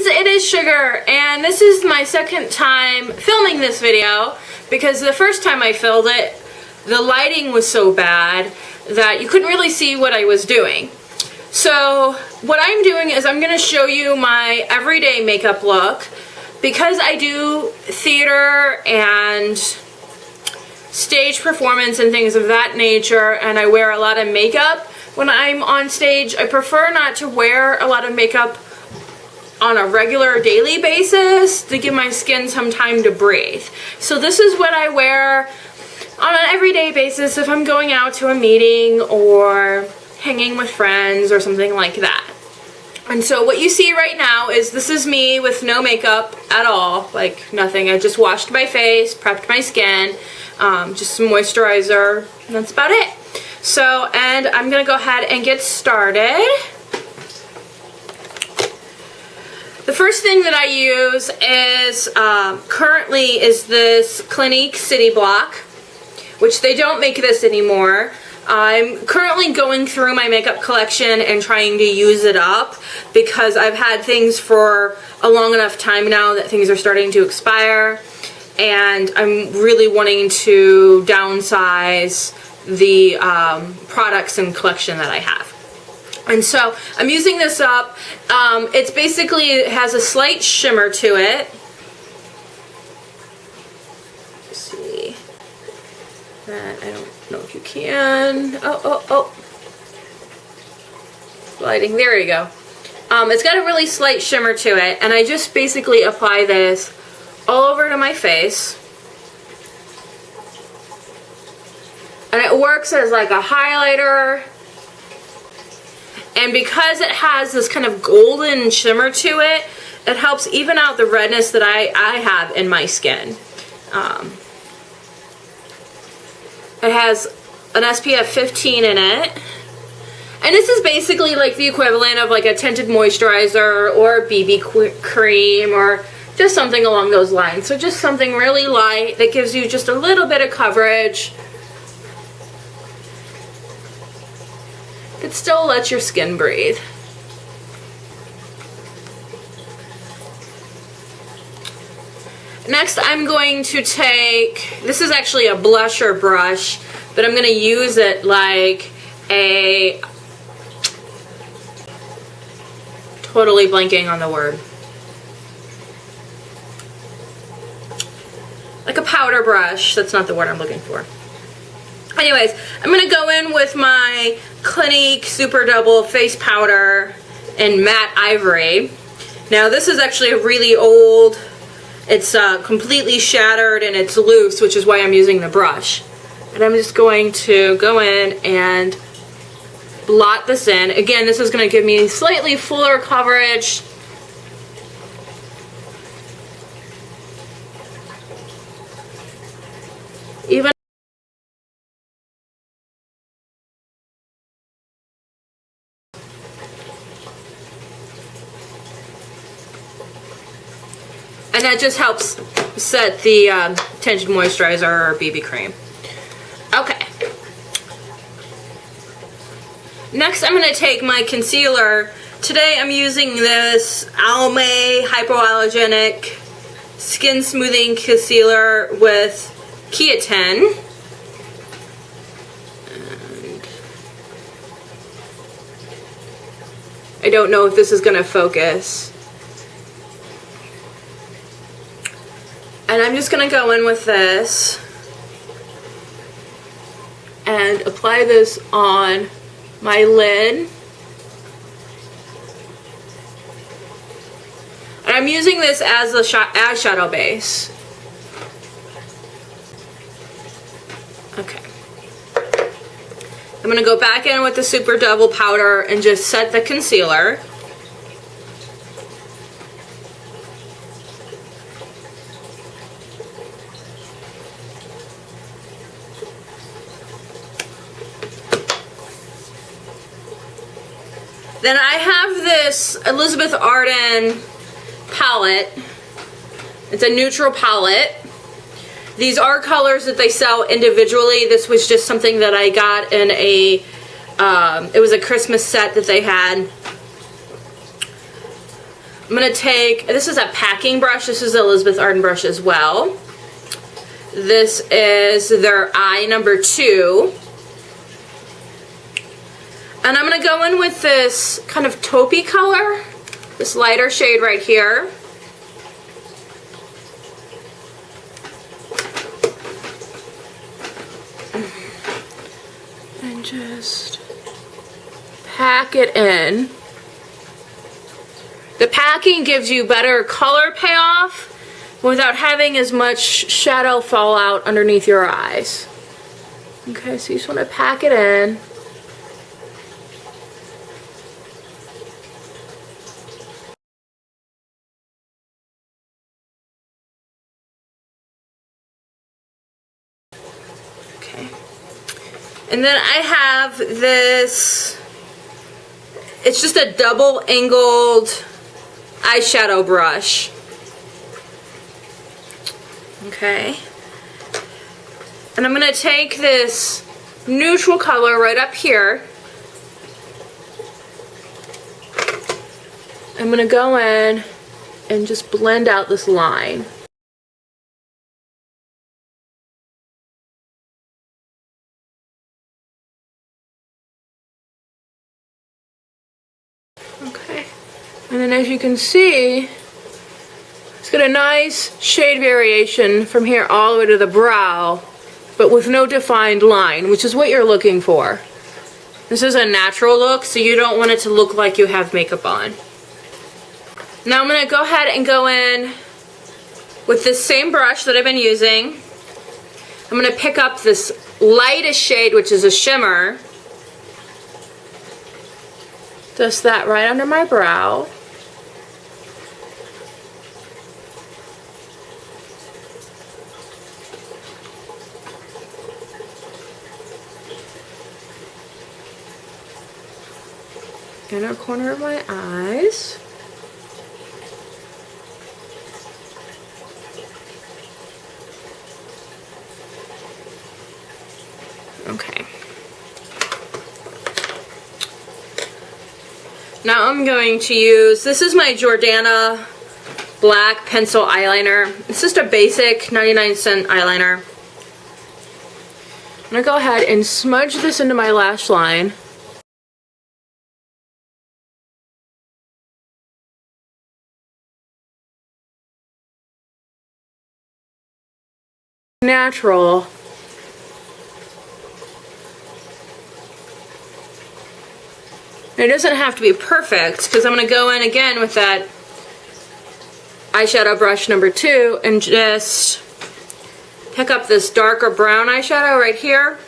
it is Sugar, and this is my second time filming this video because the first time I filmed it, the lighting was so bad that you couldn't really see what I was doing. So what I'm doing is I'm going to show you my everyday makeup look because I do theater and stage performance and things of that nature, and I wear a lot of makeup when I'm on stage. I prefer not to wear a lot of makeup on a regular daily basis to give my skin some time to breathe. So this is what I wear on an everyday basis if I'm going out to a meeting or hanging with friends or something like that. And so what you see right now is this is me with no makeup at all, like nothing. I just washed my face, prepped my skin, just some moisturizer, and that's about it. So, and I'm gonna go ahead and get started. The first thing that I use is, currently is this Clinque City Block, which they don't make this anymore. I'm currently going through my makeup collection and trying to use it up because I've had things for a long enough time now that things are starting to expire, and I'm really wanting to downsize the products and collection that I have. And so I'm using this up. It's basically, it has a slight shimmer to it. Let's see. That, I don't know if you can. Oh. Lighting, there you go. It's got a really slight shimmer to it, and I just basically apply this all over to my face. And it works as like a highlighter. And because it has this kind of golden shimmer to it, it helps even out the redness that I have in my skin. It has an SPF 15 in it. And this is basically like the equivalent of like a tinted moisturizer or a BB cream or just something along those lines. So just something really light that gives you just a little bit of coverage. It still lets your skin breathe. Next, I'm going to take, this is actually a blusher brush, but I'm going to use it like a, totally blanking on the word, like a powder brush. That's not the word I'm looking for. Anyways, I'm going to go in with my Clinique Super Double Face Powder in Matte Ivory. Now this is actually a really old, it's completely shattered and it's loose, which is why I'm using the brush. And I'm just going to go in and blot this in. Again, this is going to give me slightly fuller coverage. Even and that just helps set the tinted moisturizer or BB cream. Okay. Next, I'm going to take my concealer. Today, I'm using this Almay Hypoallergenic Skin Smoothing Concealer with Keratin. And I don't know if this is going to focus. And I'm just going to go in with this and apply this on my lid. And I'm using this as a eyeshadow base. Okay. I'm going to go back in with the Super Double powder and just set the concealer. Then I have this Elizabeth Arden palette. It's a neutral palette. These are colors that they sell individually. This was just something that I got in a, it was a Christmas set that they had. I'm going to take, this is a packing brush. This is Elizabeth Arden brush as well. This is their eye number 2. And I'm going to go in with this kind of taupey color, this lighter shade right here. And just pack it in. The packing gives you better color payoff without having as much shadow fall out underneath your eyes. Okay, so you just want to pack it in. Okay. And then I have this, it's just a double angled eyeshadow brush. Okay. And I'm going to take this neutral color right up here. I'm going to go in and just blend out this line. Okay. And then as you can see, it's got a nice shade variation from here all the way to the brow, but with no defined line, which is what you're looking for. This is a natural look, so you don't want it to look like you have makeup on. Now I'm going to go ahead and go in with this same brush that I've been using. I'm going to pick up this lightest shade, which is a shimmer. Just that right under my brow. Inner corner of my eyes. Okay. Now I'm going to use, this is my Jordana black pencil eyeliner. It's just a basic 99-cent eyeliner. I'm going to go ahead and smudge this into my lash line. Natural. It doesn't have to be perfect because I'm going to go in again with that eyeshadow brush number 2 and just pick up this darker brown eyeshadow right here.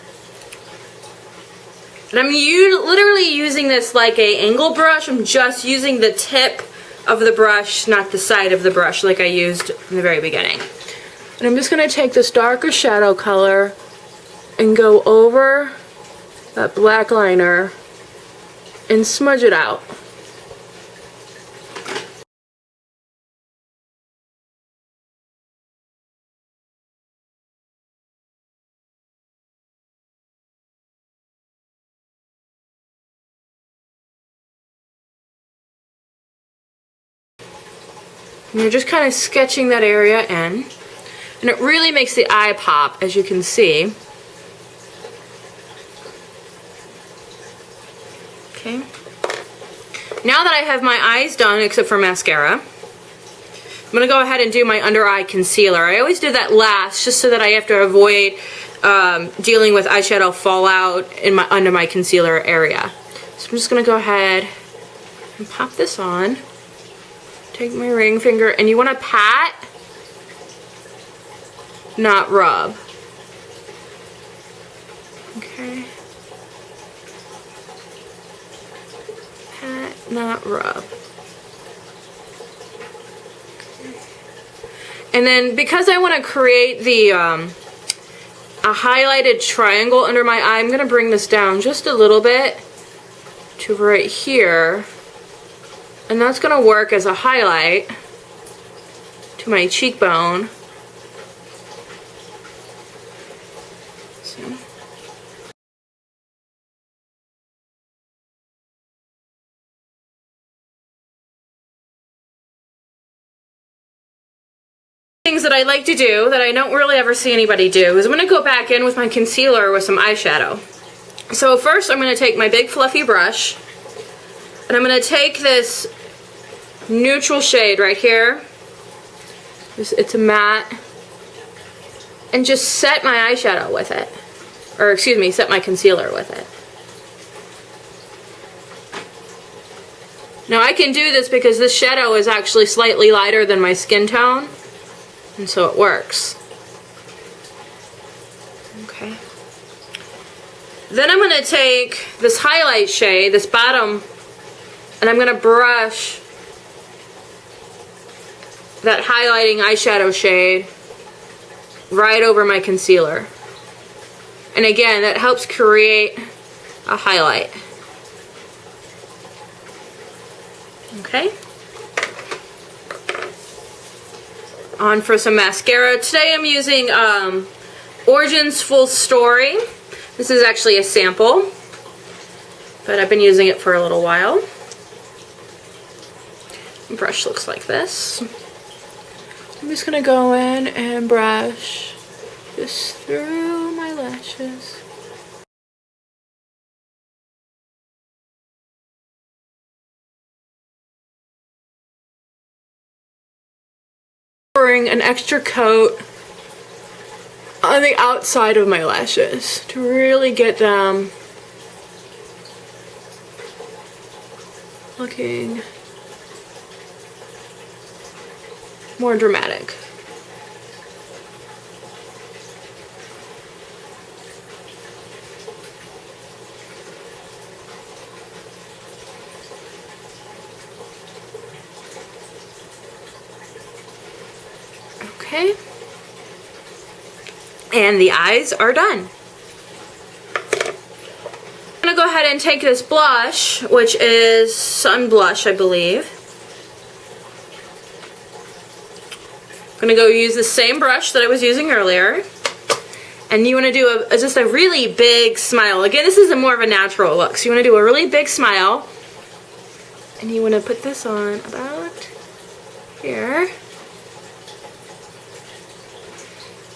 And I'm literally using this like a angle brush. I'm just using the tip of the brush, not the side of the brush like I used in the very beginning. And I'm just going to take this darker shadow color and go over that black liner and smudge it out. And you're just kind of sketching that area in. And it really makes the eye pop, as you can see. Okay. Now that I have my eyes done, except for mascara, I'm going to go ahead and do my under eye concealer. I always do that last, just so that I have to avoid dealing with eyeshadow fallout in under my concealer area. So I'm just going to go ahead and pop this on. Take my ring finger, and you want to pat, not rub. Okay. Pat, not rub. Okay. And then because I want to create the a highlighted triangle under my eye, I'm going to bring this down just a little bit to right here. And that's going to work as a highlight to my cheekbone. See? Things that I like to do that I don't really ever see anybody do is I'm going to go back in with my concealer with some eyeshadow. So first I'm going to take my big fluffy brush and I'm going to take this neutral shade right here. It's a matte. And just set my eyeshadow with it. Or excuse me, set my concealer with it. Now I can do this because this shadow is actually slightly lighter than my skin tone. And so it works. Okay. Then I'm going to take this highlight shade, this bottom, and I'm going to brush that highlighting eyeshadow shade right over my concealer. And again, that helps create a highlight. Okay. On for some mascara. Today I'm using Origin's Full Story. This is actually a sample, but I've been using it for a little while. The brush looks like this. I'm just going to go in and brush just through my lashes. Pouring an extra coat on the outside of my lashes to really get them looking more dramatic. Okay. And the eyes are done. I'm gonna go ahead and take this blush, which is Sun Blush, I believe. I'm gonna go use the same brush that I was using earlier. And you wanna do just a really big smile. Again, this is more of a natural look. So you wanna do a really big smile. And you wanna put this on about here.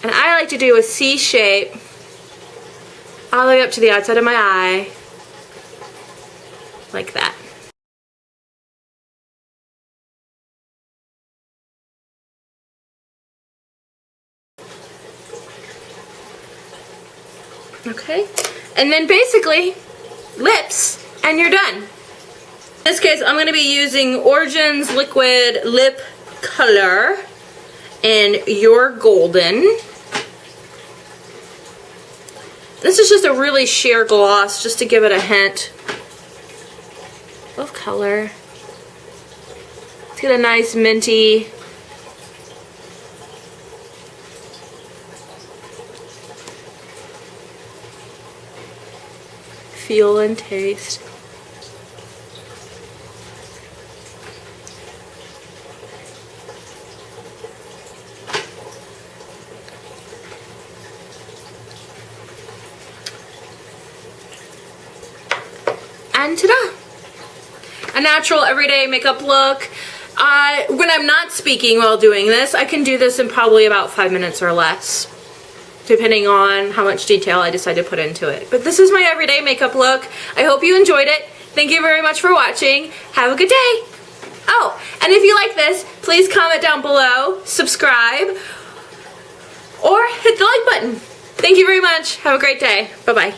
And I like to do a C shape all the way up to the outside of my eye, like that. Okay, and then basically lips, and you're done. In this case, I'm going to be using Origin's Liquid Lip Color in Your Golden. This is just a really sheer gloss, just to give it a hint of color. Let's get a nice minty feel and taste. And ta-da! A natural everyday makeup look. When I'm not speaking while doing this, I can do this in probably about 5 minutes or less, depending on how much detail I decide to put into it. But this is my everyday makeup look. I hope you enjoyed it. Thank you very much for watching. Have a good day. Oh, and if you like this, please comment down below, subscribe, or hit the like button. Thank you very much. Have a great day. Bye-bye.